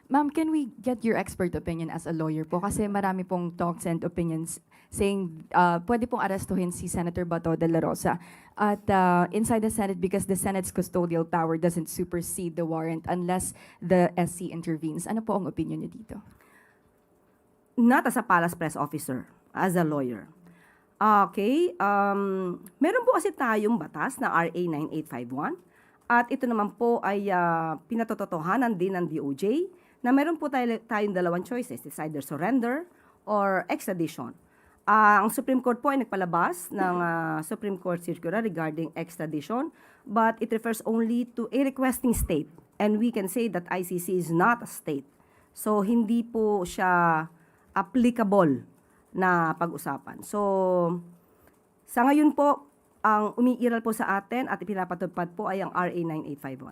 Ma'am, can we get your expert opinion as a lawyer po? Kasi marami pong talks and opinions saying pwede pong arestuhin si Senator Bato de la Rosa at inside the Senate because the Senate's custodial power doesn't supersede the warrant unless the SC intervenes. Ano po ang opinion niyo dito? Not as a palace press officer, as a lawyer. Okay, meron po kasi tayong batas na RA 9851 at ito naman po ay pinatototohanan din ng DOJ na meron po tayong dalawang choices, it's either surrender or extradition. Ang Supreme Court po ay nagpalabas ng Supreme Court circular regarding extradition, but it refers only to a requesting state. And we can say that ICC is not a state. So, hindi po siya applicable na pag-usapan. So, sa ngayon po, ang umiiral po sa atin at ipinapatupad po ay ang RA 9851.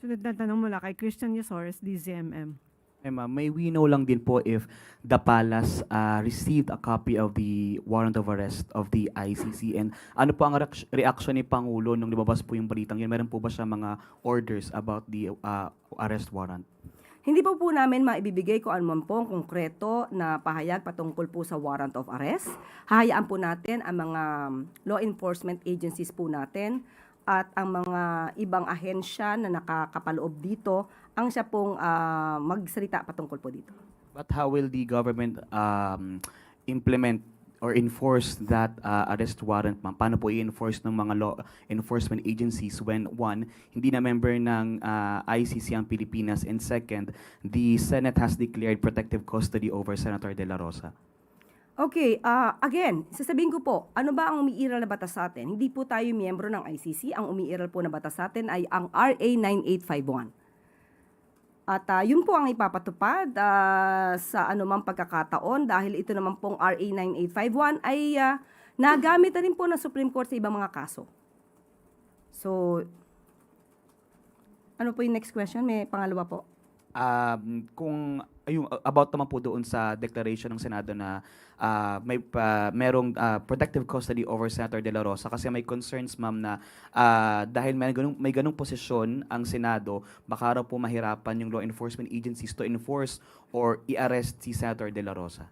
Sunod na tanong mula kay Christian Yasores, DZMM. Ma'am, may we know lang din po if the palace received a copy of the warrant of arrest of the ICC and ano po ang reaction ni Pangulo nung lumabas po yung balitang yun? Meron po ba siya mga orders about the arrest warrant? Hindi po namin maibibigay kung ano man pong konkreto na pahayag patungkol po sa warrant of arrest. Hahayaan po natin ang mga law enforcement agencies po natin at ang mga ibang ahensya na nakakapaloob dito ang siya pong magsalita patungkol po dito. But how will the government implement or enforce that arrest warrant, ma'am? Paano po i-enforce ng mga law enforcement agencies when, one, hindi na member ng ICC ang Pilipinas, and second, the Senate has declared protective custody over Senator De La Rosa? Okay, again, sasabihin ko po, ano ba ang umiiral na batas sa atin? Hindi po tayo miyembro ng ICC. Ang umiiral po na batas sa atin ay ang RA 9851. At yun po ang ipapatupad sa anumang pagkakataon dahil ito naman pong RA 9851 ay nagamit na rin po ng Supreme Court sa ibang mga kaso. So, ano po yung next question? May pangalawa po. Kung ayun, about naman po doon sa declaration ng Senado na merong protective custody over Senator De La Rosa kasi may concerns, ma'am, na dahil may ganung posisyon ang Senado, baka raw po mahirapan yung law enforcement agencies to enforce or i-arrest si Senator De La Rosa.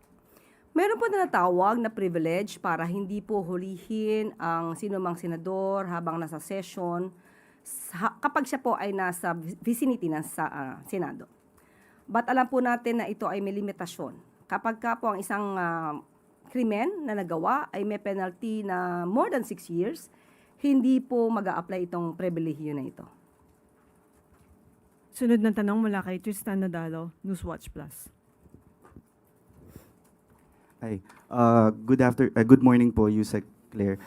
Meron po na natawag na privilege para hindi po hulihin ang sinumang senador habang nasa session kapag siya po ay nasa vicinity ng Senado. But alam po natin na ito ay may limitasyon. Kapag ka po ang isang krimen na nagawa ay may penalty na more than 6 years, hindi po mag-a-apply itong pribilehiyo na ito. Sunod na tanong mula kay Tristan Nadalo, Newswatch Plus. Hi. Good morning po, Yusek Claire.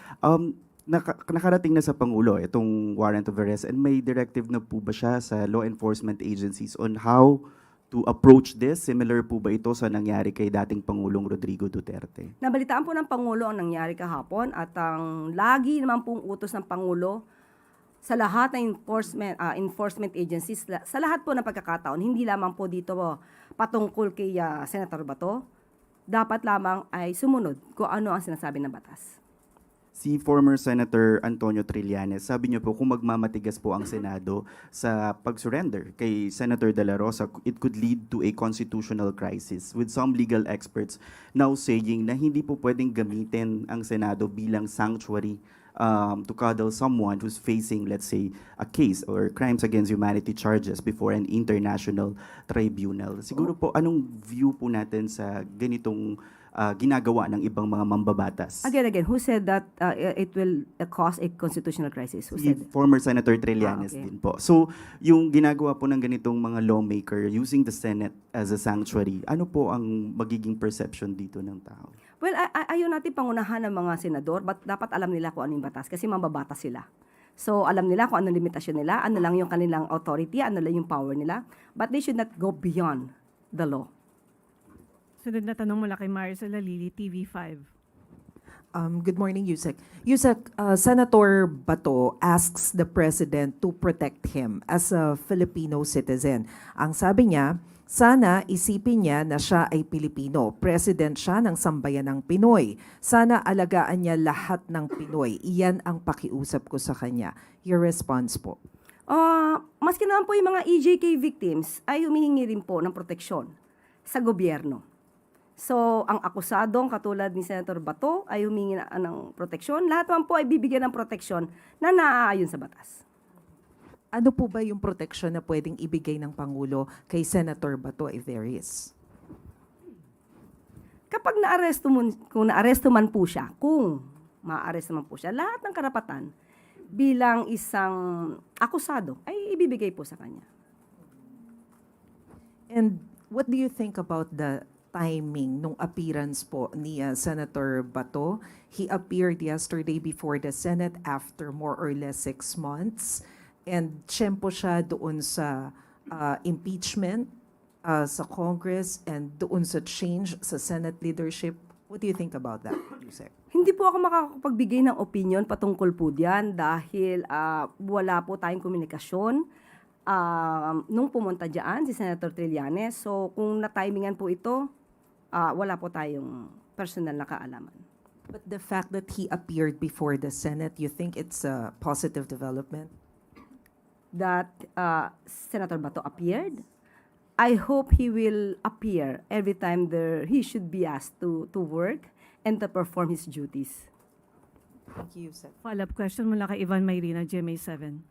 Nakarating na sa Pangulo itong warrant of arrest and may directive na po ba siya sa law enforcement agencies on how to approach this? Similar po ba ito sa nangyari kay dating Pangulong Rodrigo Duterte? Nabalitaan po ng Pangulo ang nangyari kahapon at ang lagi naman pong utos ng Pangulo sa lahat ng enforcement agencies, sa lahat po ng pagkakataon, hindi lamang po dito patungkol kay Senator Bato, dapat lamang ay sumunod kung ano ang sinasabi ng batas. Si former Senator Antonio Trillanes, sabi niyo po kung magmamatigas po ang Senado sa pag-surrender kay Senator De La Rosa, it could lead to a constitutional crisis with some legal experts now saying na hindi po pwedeng gamitin ang Senado bilang sanctuary to cuddle someone who's facing, let's say, a case or crimes against humanity charges before an international tribunal. Siguro po, anong view po natin sa ganitong ginagawa ng ibang mga mambabatas? Again, who said that it will cause a constitutional crisis? Who Si said that? former Senator Trillanes Okay. din po. So, yung ginagawa po ng ganitong mga lawmaker using the Senate as a sanctuary, ano po ang magiging perception dito ng tao? Well, ayaw natin pangunahan ng mga senador, but dapat alam nila kung ano yung batas kasi mambabatas sila. So, alam nila kung ano limitasyon nila, ano lang yung kanilang authority, ano lang yung power nila, but they should not go beyond the law. Sunod na tanong mula kay Marisol Lalili, TV5. Good morning, Yusek. Yusek, Senator Bato asks the President to protect him as a Filipino citizen. Ang sabi niya, sana isipin niya na siya ay Pilipino. President siya ng sambayanang Pinoy. Sana alagaan niya lahat ng Pinoy. Iyan ang pakiusap ko sa kanya. Your response po. Maski naman po yung mga EJK victims ay humihingi rin po ng proteksyon sa gobyerno. So, ang akusadong katulad ni Senator Bato ay humingi ng proteksyon. Lahat naman po ay bibigyan ng proteksyon na naaayon sa batas. Ano po ba yung proteksyon na pwedeng ibigay ng Pangulo kay Senator Bato if there is? Kapag kung naaresto man po siya, kung maaaresto man po siya, lahat ng karapatan bilang isang akusado ay ibibigay po sa kanya. And what do you think about the timing nung appearance po ni Senator Bato? He appeared yesterday before the Senate after more or less 6 months. And tiyempo siya doon sa impeachment sa Congress and doon sa change sa Senate leadership. What do you think about that, Yusek? Hindi po ako makakapagbigay ng opinion patungkol po diyan dahil wala po tayong komunikasyon nung pumunta diyan si Senator Trillanes. So kung na-timingan po ito, wala po tayong personal na kaalaman. But the fact that he appeared before the Senate, you think it's a positive development? That Senator Bato appeared, I hope he will appear every time he should be asked to work and to perform his duties. Thank you, Yusek. Follow-up question mula kay Ivan Mayrina, GMA7.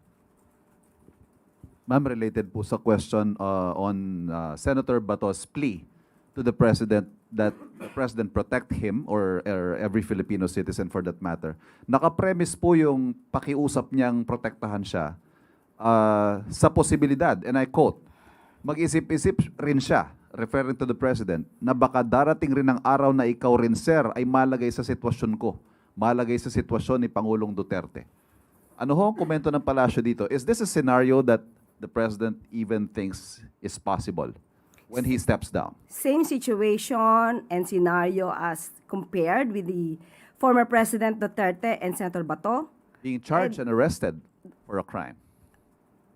Ma'am, related po sa question on Senator Bato's plea to the President that the President protect him or every Filipino citizen for that matter. Nakapremise po yung pakiusap niyang protektahan siya sa posibilidad, and I quote, mag-isip-isip rin siya, referring to the President, na baka darating rin ang araw na ikaw rin, sir, ay malagay sa sitwasyon ko, malagay sa sitwasyon ni Pangulong Duterte. Ano ho ang komento ng palasyo dito? Is this a scenario that the President even thinks is possible when he steps down? Same situation and scenario as compared with the former President Duterte and Senator Bato, Being charged and arrested for a crime.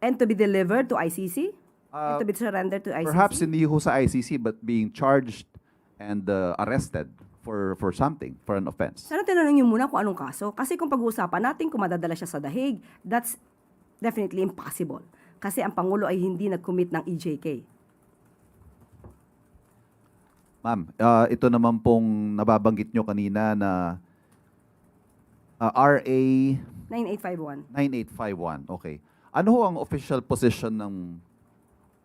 and to be delivered to ICC, and to be surrendered to ICC. Perhaps hindi ho sa ICC, but being charged and arrested for something, for an offense. Sana tinanong niyo muna kung anong kaso. Kasi kung pag-uusapan natin kung madadala siya sa dahig, that's definitely impossible. Kasi ang Pangulo ay hindi nag-commit ng EJK. Ma'am, ito naman pong nababanggit nyo kanina na RA 9851. 9851. Okay. Ano ho ang official position ng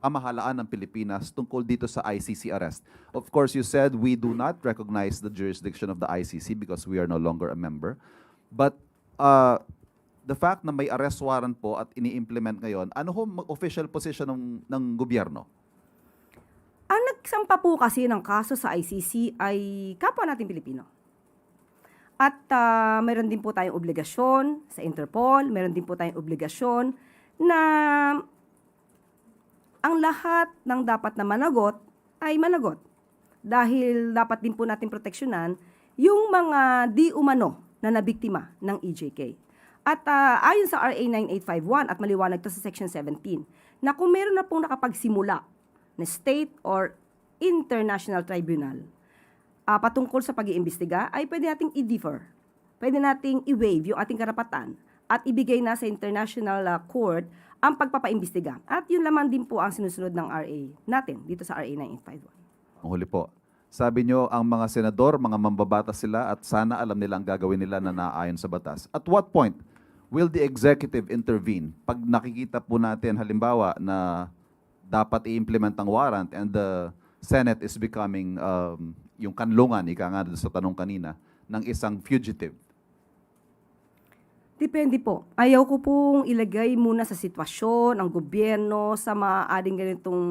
pamahalaan ng Pilipinas tungkol dito sa ICC arrest? Of course, you said we do not recognize the jurisdiction of the ICC because we are no longer a member. But the fact na may arrest warrant po at ini-implement ngayon, ano ho official position ng gobyerno? Ang nagsampa po kasi ng kaso sa ICC ay kapwa natin Pilipino. At mayroon din po tayong obligasyon sa Interpol, mayroon din po tayong obligasyon na ang lahat ng dapat na managot ay managot. Dahil dapat din po natin proteksyonan yung mga di umano na nabiktima ng EJK. At ayon sa RA 9851 at maliwanag to sa Section 17, na kung meron na pong nakapagsimula na state or international tribunal patungkol sa pag-iimbestiga, ay pwede nating i-defer. Pwede nating i-waive yung ating karapatan at ibigay na sa international court ang pagpapaimbestiga. At yun lamang din po ang sinusunod ng RA natin dito sa RA 9851. Ang huli po. Sabi nyo, ang mga senador, mga mambabatas sila at sana alam nila ang gagawin nila na naayon sa batas. At what point will the executive intervene? Pag nakikita po natin, halimbawa, na dapat i-implement ang warrant and the Senate is becoming yung kanlungan, ika nga sa tanong kanina, ng isang fugitive. Depende po. Ayaw ko pong ilagay muna sa sitwasyon ang gobyerno sa maaaring ganitong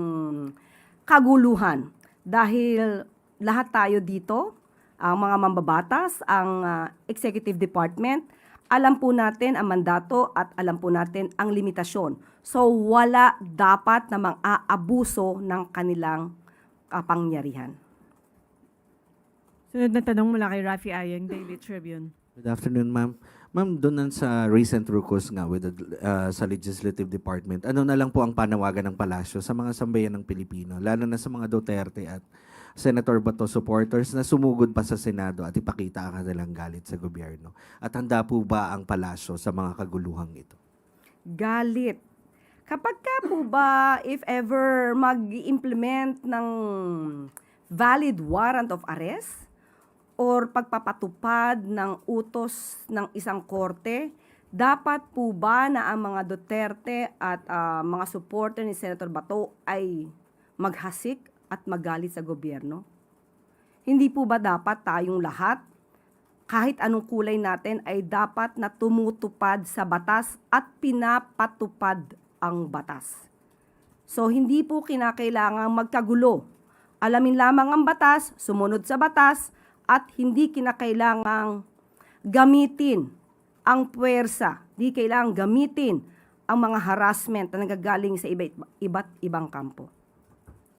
kaguluhan. Dahil lahat tayo dito, ang mga mambabatas, ang executive department, alam po natin ang mandato at alam po natin ang limitasyon. So wala dapat na mang-aabuso ng kanilang kapangyarihan. Sunod na tanong mula kay Rafi Ayeng, Daily Tribune. Good afternoon, ma'am. Ma'am, doon sa recent rukos nga with sa Legislative Department, ano na lang po ang panawagan ng palasyo sa mga sambayan ng Pilipino, lalo na sa mga Duterte at Senator Bato supporters na sumugod pa sa Senado at ipakita ang kanilang galit sa gobyerno? At handa po ba ang palasyo sa mga kaguluhang ito? Galit. Kapag ka po ba, if ever mag-implement ng valid warrant of arrest or pagpapatupad ng utos ng isang korte, dapat po ba na ang mga Duterte at mga supporter ni Senator Bato ay maghasik at magalit sa gobyerno? Hindi po ba dapat tayong lahat, kahit anong kulay natin, ay dapat na tumutupad sa batas at pinapatupad ang batas? So, hindi po kinakailangang magkagulo. Alamin lamang ang batas, sumunod sa batas, at hindi kinakailangang gamitin ang puwersa. Hindi kailangang gamitin ang mga harassment na nagagaling sa iba't ibang kampo.